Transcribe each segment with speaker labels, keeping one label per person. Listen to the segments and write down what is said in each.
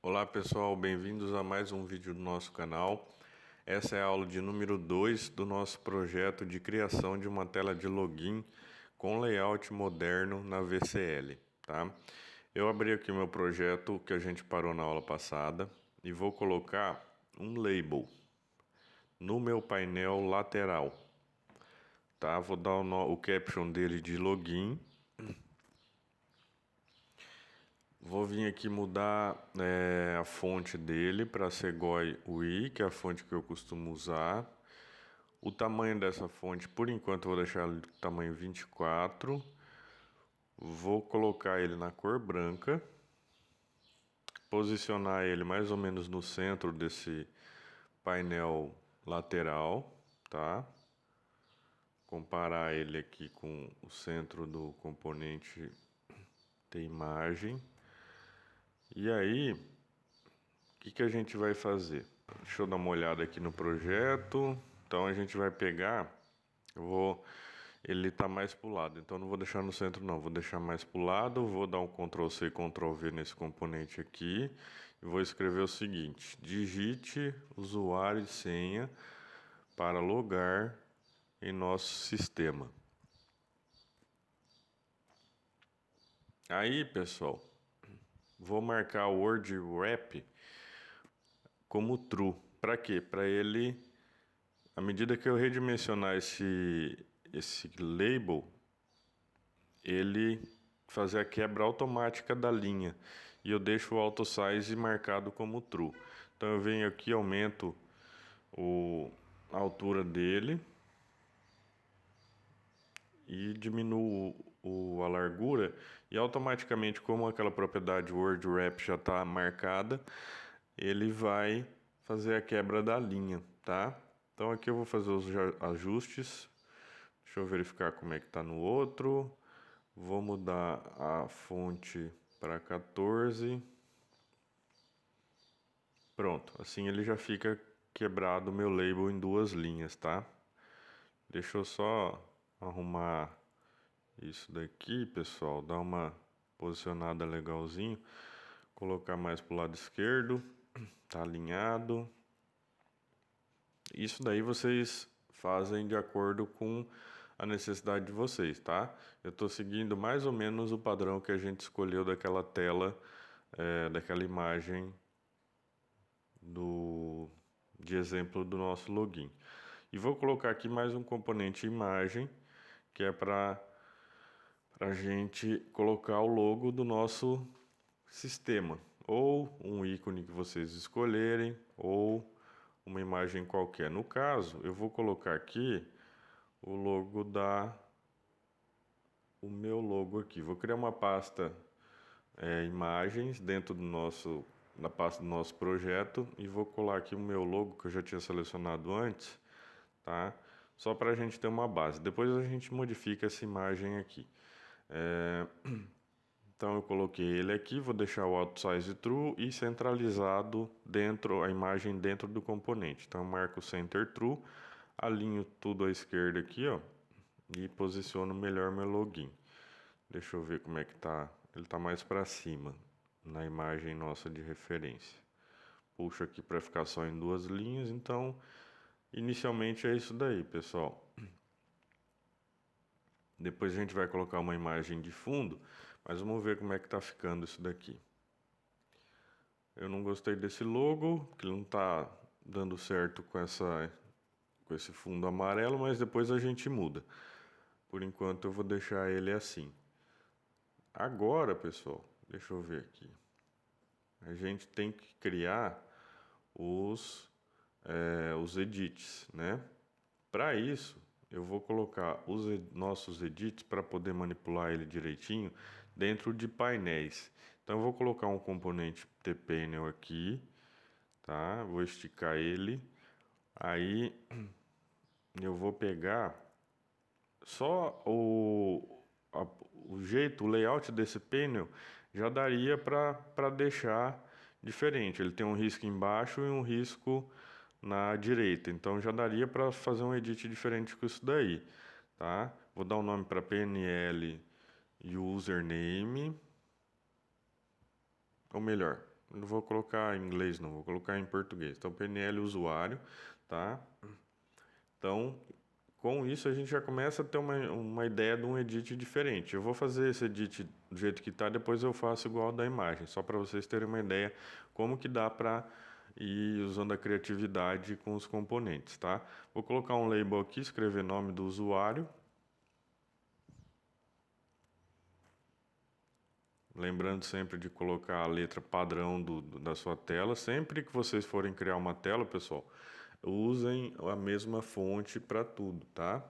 Speaker 1: Olá pessoal, bem-vindos a mais um vídeo do nosso canal. Essa é a aula de número 2 do nosso projeto de criação de uma tela de login com layout moderno na VCL, tá? Eu abri aqui o meu projeto que a gente parou na aula passada e vou colocar um label no meu painel lateral, tá? Vou dar o caption dele de login. Vou vir aqui mudar a fonte dele para Segoy UI, que é a fonte que eu costumo usar. O tamanho dessa fonte, por enquanto, eu vou deixar ele tamanho 24. Vou colocar ele na cor branca. Posicionar ele mais ou menos no centro desse painel lateral, tá? Comparar ele aqui com o centro do componente de imagem. E aí, o que a gente vai fazer? Deixa eu dar uma olhada aqui no projeto. Então a gente vai pegar, ele está mais para o lado, então não vou deixar no centro não, vou deixar mais para o lado, vou dar um Ctrl C e Ctrl V nesse componente aqui e vou escrever o seguinte: digite usuário e senha para logar em nosso sistema. Aí pessoal, vou marcar o word wrap como true. Para quê? Para ele, à medida que eu redimensionar esse label, ele fazer a quebra automática da linha. E eu deixo o auto size marcado como true. Então eu venho aqui, aumento a altura dele e diminuo a largura, e automaticamente, como aquela propriedade word wrap já está marcada, ele vai fazer a quebra da linha, tá? Então aqui eu vou fazer os ajustes. Deixa eu verificar como é que está no outro. Vou mudar a fonte para 14. Pronto, assim ele já fica quebrado o meu label em duas linhas, tá? Deixa eu só arrumar isso daqui, pessoal, dar uma posicionada legalzinho, colocar mais pro lado esquerdo, tá alinhado. Isso daí vocês fazem de acordo com a necessidade de vocês, tá? Eu estou seguindo mais ou menos o padrão que a gente escolheu daquela tela, daquela imagem de exemplo do nosso login. E vou colocar aqui mais um componente imagem, que é para a gente colocar o logo do nosso sistema, ou um ícone que vocês escolherem, ou uma imagem qualquer. No caso, eu vou colocar aqui o logo o meu logo aqui. Vou criar uma pasta imagens dentro na pasta do nosso projeto, e vou colar aqui o meu logo que eu já tinha selecionado antes, tá? Só para a gente ter uma base. Depois a gente modifica essa imagem aqui. Então eu coloquei ele aqui, vou deixar o auto size true e centralizado dentro, a imagem dentro do componente. Então eu marco center true, alinho tudo à esquerda aqui, ó, e posiciono melhor meu login. Deixa eu ver como é que tá. Ele tá mais para cima na imagem nossa de referência. Puxo aqui para ficar só em duas linhas, então inicialmente é isso daí, pessoal. Depois a gente vai colocar uma imagem de fundo, mas vamos ver como é que tá ficando isso daqui. Eu não gostei desse logo, que ele não tá dando certo com esse fundo amarelo, mas depois a gente muda. Por enquanto eu vou deixar ele assim. Agora, pessoal, deixa eu ver aqui. A gente tem que criar os edits, né? Para isso, eu vou colocar os nossos edits para poder manipular ele direitinho dentro de painéis. Então eu vou colocar um componente tPanel aqui, tá? Vou esticar ele. Aí eu vou pegar só o jeito, o layout desse panel já daria para deixar diferente. Ele tem um risco embaixo e um risco na direita, então já daria para fazer um edit diferente com isso daí, tá? Vou dar um nome para PNL username, ou melhor, Não vou colocar em inglês, não, vou colocar em português. Então, PNL usuário, tá? Então, com isso a gente já começa a ter uma ideia de um edit diferente. Eu vou fazer esse edit do jeito que está, depois eu faço igual ao da imagem, só para vocês terem uma ideia como que dá para ir usando a criatividade com os componentes, tá? Vou colocar um label aqui, escrever nome do usuário. Lembrando sempre de colocar a letra padrão da sua tela. Sempre que vocês forem criar uma tela, pessoal, usem a mesma fonte para tudo, tá?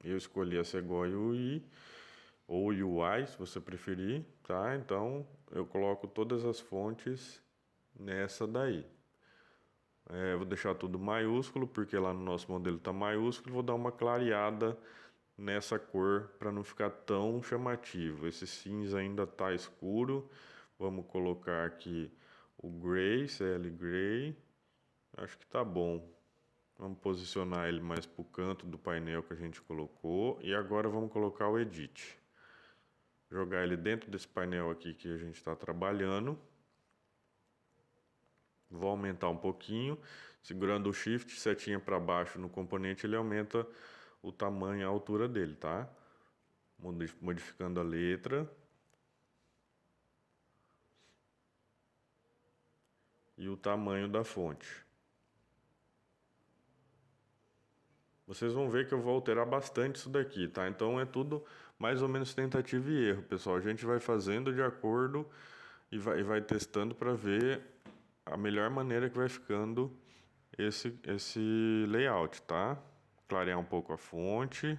Speaker 1: Eu escolhi a Sequoia UI ou UI, se você preferir, tá? Então eu coloco todas as fontes nessa daí. Vou deixar tudo maiúsculo, porque lá no nosso modelo está maiúsculo. Vou dar uma clareada nessa cor para não ficar tão chamativo. Esse cinza ainda está escuro. Vamos colocar aqui o gray, CL Gray. Acho que tá bom. Vamos posicionar ele mais para o canto do painel que a gente colocou. E agora vamos colocar o Edit. Jogar ele dentro desse painel aqui que a gente está trabalhando. Vou aumentar um pouquinho. Segurando o Shift, setinha para baixo no componente, ele aumenta o tamanho e a altura dele, tá? Modificando a letra. E o tamanho da fonte. Vocês vão ver que eu vou alterar bastante isso daqui, tá? Então é tudo mais ou menos tentativa e erro, pessoal. A gente vai fazendo de acordo e vai testando para ver a melhor maneira que vai ficando esse layout, tá? Clarear um pouco a fonte.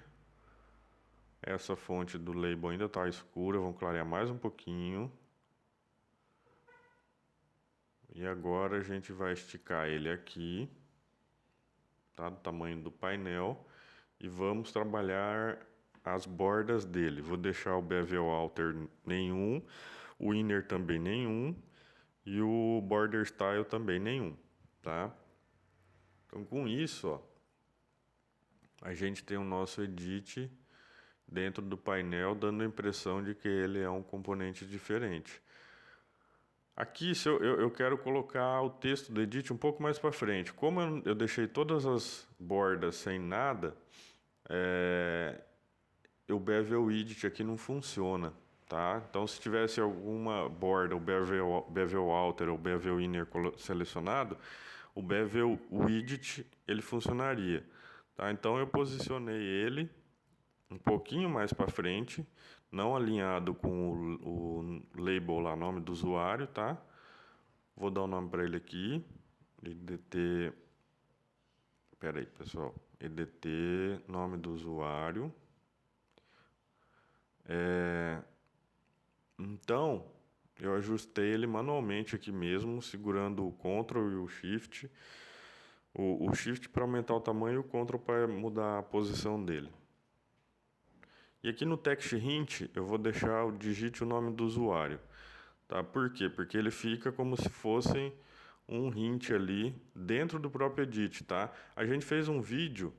Speaker 1: Essa fonte do label ainda está escura, vamos clarear mais um pouquinho. E agora a gente vai esticar ele aqui, tá? Do tamanho do painel. E vamos trabalhar as bordas dele. Vou deixar o bevel outer nenhum, o inner também nenhum e o border style também nenhum, tá? Então com isso, ó, a gente tem o nosso edit dentro do painel, dando a impressão de que ele é um componente diferente. Aqui se eu quero colocar o texto do edit um pouco mais para frente. Como eu deixei todas as bordas sem nada, o bevel edit aqui não funciona, tá? Então se tivesse alguma borda, o bevel outer ou bevel inner selecionado, o bevel widget ele funcionaria, tá? Então eu posicionei ele um pouquinho mais para frente, não alinhado com o label lá, nome do usuário, tá? Vou dar o nome para ele aqui, EDT, pera aí pessoal, EDT, nome do usuário. Então, eu ajustei ele manualmente aqui mesmo, segurando o Ctrl e o Shift. O Shift para aumentar o tamanho e o Ctrl para mudar a posição dele. E aqui no Text Hint, eu vou deixar digite o nome do usuário. Tá? Por quê? Porque ele fica como se fosse um hint ali dentro do próprio edit, tá? A gente fez um vídeo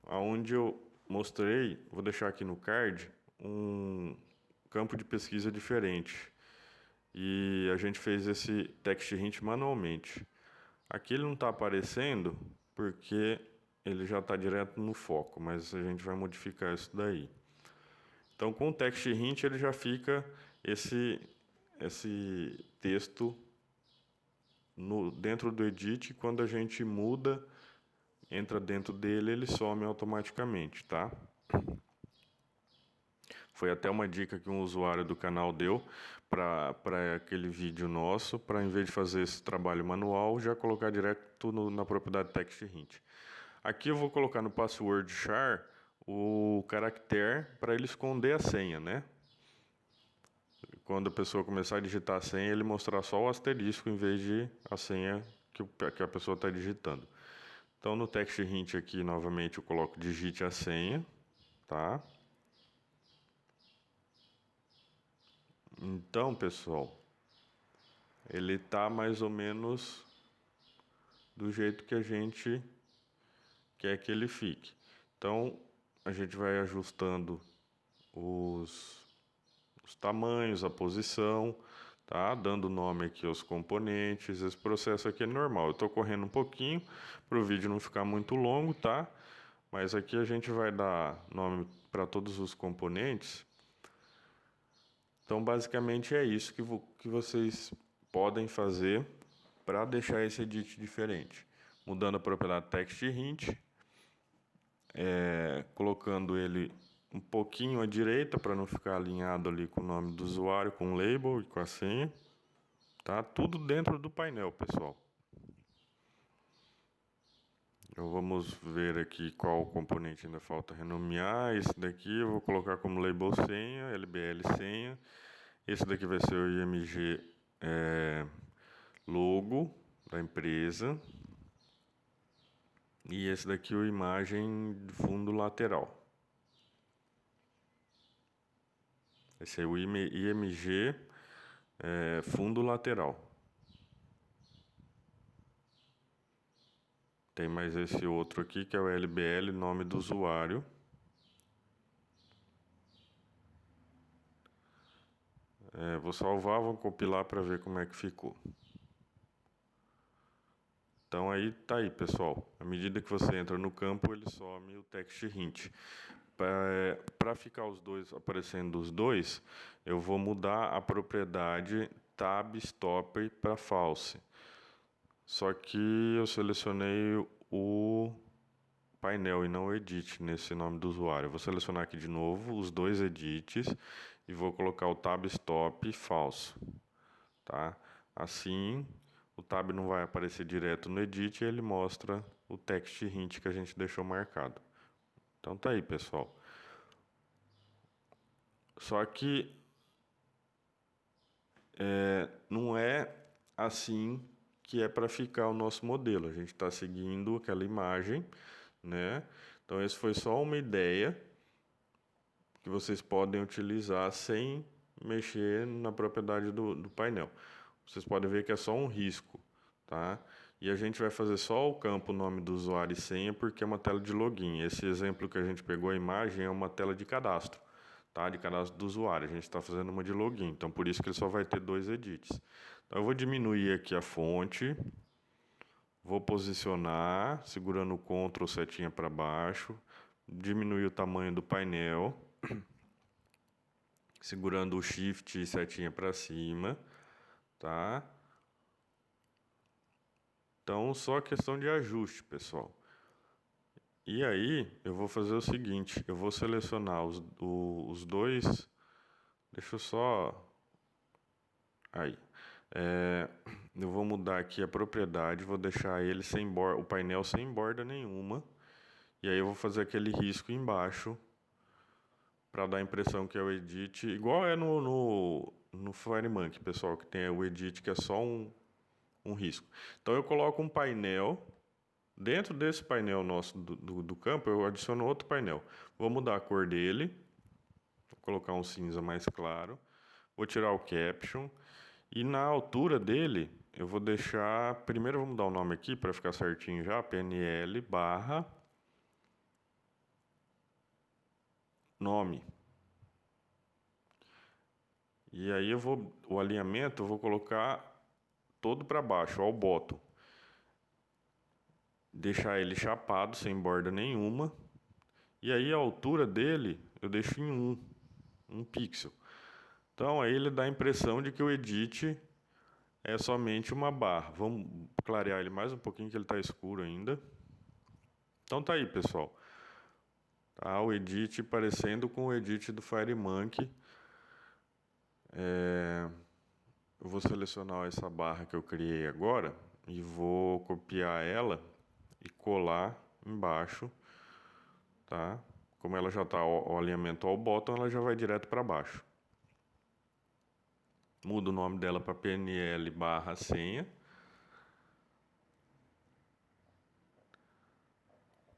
Speaker 1: onde eu mostrei, vou deixar aqui no card, um campo de pesquisa diferente. E a gente fez esse text hint manualmente. Aqui ele não está aparecendo porque ele já está direto no foco, mas a gente vai modificar isso daí. Então com o text hint ele já fica esse texto dentro do edit. Quando a gente muda, entra dentro dele, ele some automaticamente, tá? Foi até uma dica que um usuário do canal deu para aquele vídeo nosso, para em vez de fazer esse trabalho manual, já colocar direto na propriedade text hint. Aqui eu vou colocar no password char o caractere para ele esconder a senha, né? Quando a pessoa começar a digitar a senha, ele mostrar só o asterisco em vez de a senha que a pessoa está digitando. Então no text hint aqui novamente eu coloco digite a senha, tá? Então, pessoal, ele tá mais ou menos do jeito que a gente quer que ele fique. Então, a gente vai ajustando os tamanhos, a posição, tá? Dando nome aqui aos componentes. Esse processo aqui é normal. Eu estou correndo um pouquinho para o vídeo não ficar muito longo, tá? Mas aqui a gente vai dar nome para todos os componentes. Então, basicamente é isso que vocês podem fazer para deixar esse edit diferente. Mudando a propriedade text hint, colocando ele um pouquinho à direita para não ficar alinhado ali com o nome do usuário, com o label e com a senha. Tá? Tudo dentro do painel, pessoal. Então, vamos ver aqui qual componente ainda falta renomear. Esse daqui eu vou colocar como label senha, LBL senha. Esse daqui vai ser o IMG logo da empresa. E esse daqui é o imagem de fundo lateral. Esse é o IMG fundo lateral. Tem mais esse outro aqui que é o LBL, nome do usuário. Vou salvar, vou compilar para ver como é que ficou. Então aí tá aí, pessoal. À medida que você entra no campo, ele some o text hint. Para ficar os dois aparecendo os dois, eu vou mudar a propriedade tab stop para false. Só que eu selecionei o painel e não o edit nesse nome do usuário. Eu vou selecionar aqui de novo os dois edits e vou colocar o tab stop falso, tá? Assim, o tab não vai aparecer direto no edit e ele mostra o text hint que a gente deixou marcado. Então tá aí, pessoal. Só que não é assim que é para ficar o nosso modelo. A gente está seguindo aquela imagem, né? Então, esse foi só uma ideia que vocês podem utilizar sem mexer na propriedade do painel. Vocês podem ver que é só um risco, tá? E a gente vai fazer só o campo nome do usuário e senha porque é uma tela de login. Esse exemplo que a gente pegou a imagem é uma tela de cadastro, tá? De cadastro do usuário. A gente está fazendo uma de login, então por isso que ele só vai ter dois edits. Então eu vou diminuir aqui a fonte, vou posicionar, segurando o Ctrl setinha para baixo, diminuir o tamanho do painel, segurando o Shift e setinha para cima, tá? Então, só questão de ajuste, pessoal. E aí, eu vou fazer o seguinte, eu vou selecionar os dois, deixa eu só, aí, eu vou mudar aqui a propriedade, vou deixar ele sem borda, o painel sem borda nenhuma, e aí eu vou fazer aquele risco embaixo, para dar a impressão que é o edit, igual é no FireMonkey, pessoal, que tem o edit que é só um risco. Então eu coloco um painel, dentro desse painel nosso do campo, eu adiciono outro painel. Vou mudar a cor dele, vou colocar um cinza mais claro, vou tirar o caption, e na altura dele, eu vou deixar, primeiro eu vou mudar o nome aqui, para ficar certinho já, PNL barra nome. E aí o alinhamento eu vou colocar todo para baixo, ao bottom. Deixar ele chapado, sem borda nenhuma. E aí a altura dele eu deixo em 1 pixel. Então aí ele dá a impressão de que o edit é somente uma barra. Vamos clarear ele mais um pouquinho que ele está escuro ainda. Então tá aí, pessoal. Tá, o edit parecendo com o edit do FireMonkey. Eu vou selecionar essa barra que eu criei agora e vou copiar ela e colar embaixo, tá? Como ela já está o alinhamento ao bottom, ela já vai direto para baixo. Mudo o nome dela para PNL barra senha.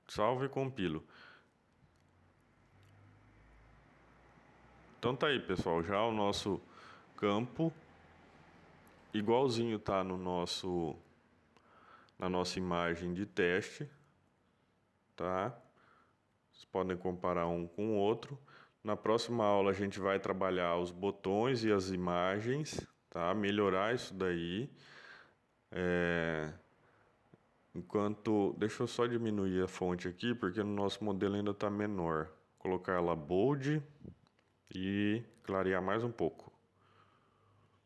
Speaker 1: Salvo e compilo. Então tá aí, pessoal, já o nosso campo igualzinho tá na nossa imagem de teste, tá? Vocês podem comparar um com o outro. Na próxima aula a gente vai trabalhar os botões e as imagens, tá? Melhorar isso daí. Enquanto, deixa eu só diminuir a fonte aqui, porque no nosso modelo ainda está menor. Colocar ela bold e clarear mais um pouco.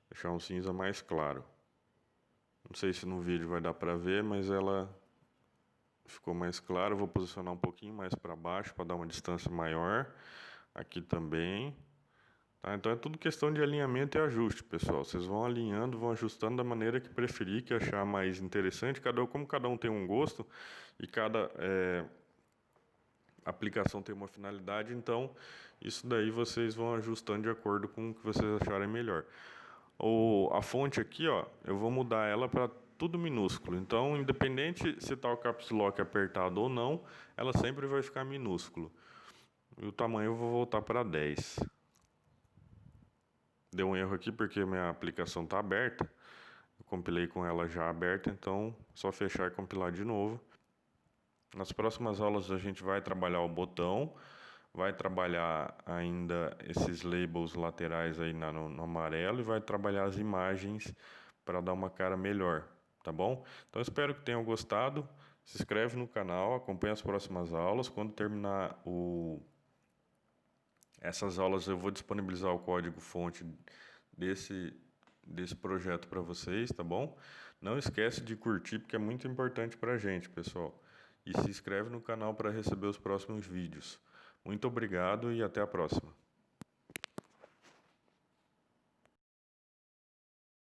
Speaker 1: Deixar um cinza mais claro. Não sei se no vídeo vai dar para ver, mas ela ficou mais clara. Eu vou posicionar um pouquinho mais para baixo para dar uma distância maior. Aqui também. Tá? Então é tudo questão de alinhamento e ajuste, pessoal. Vocês vão alinhando, vão ajustando da maneira que preferir, que achar mais interessante. Como cada um tem um gosto e cada aplicação tem uma finalidade, então isso daí vocês vão ajustando de acordo com o que vocês acharem melhor. A fonte aqui, ó, eu vou mudar ela para tudo minúsculo. Então, independente se está o caps lock apertado ou não, ela sempre vai ficar minúsculo. E o tamanho eu vou voltar para 10. Deu um erro aqui porque minha aplicação está aberta. Eu compilei com ela já aberta, então só fechar e compilar de novo. Nas próximas aulas a gente vai trabalhar o botão, vai trabalhar ainda esses labels laterais aí no amarelo e vai trabalhar as imagens para dar uma cara melhor, tá bom? Então espero que tenham gostado. Se inscreve no canal, acompanha as próximas aulas. Quando terminar essas aulas eu vou disponibilizar o código fonte desse projeto para vocês, tá bom? Não esquece de curtir porque é muito importante para a gente, pessoal. E se inscreve no canal para receber os próximos vídeos. Muito obrigado e até a próxima.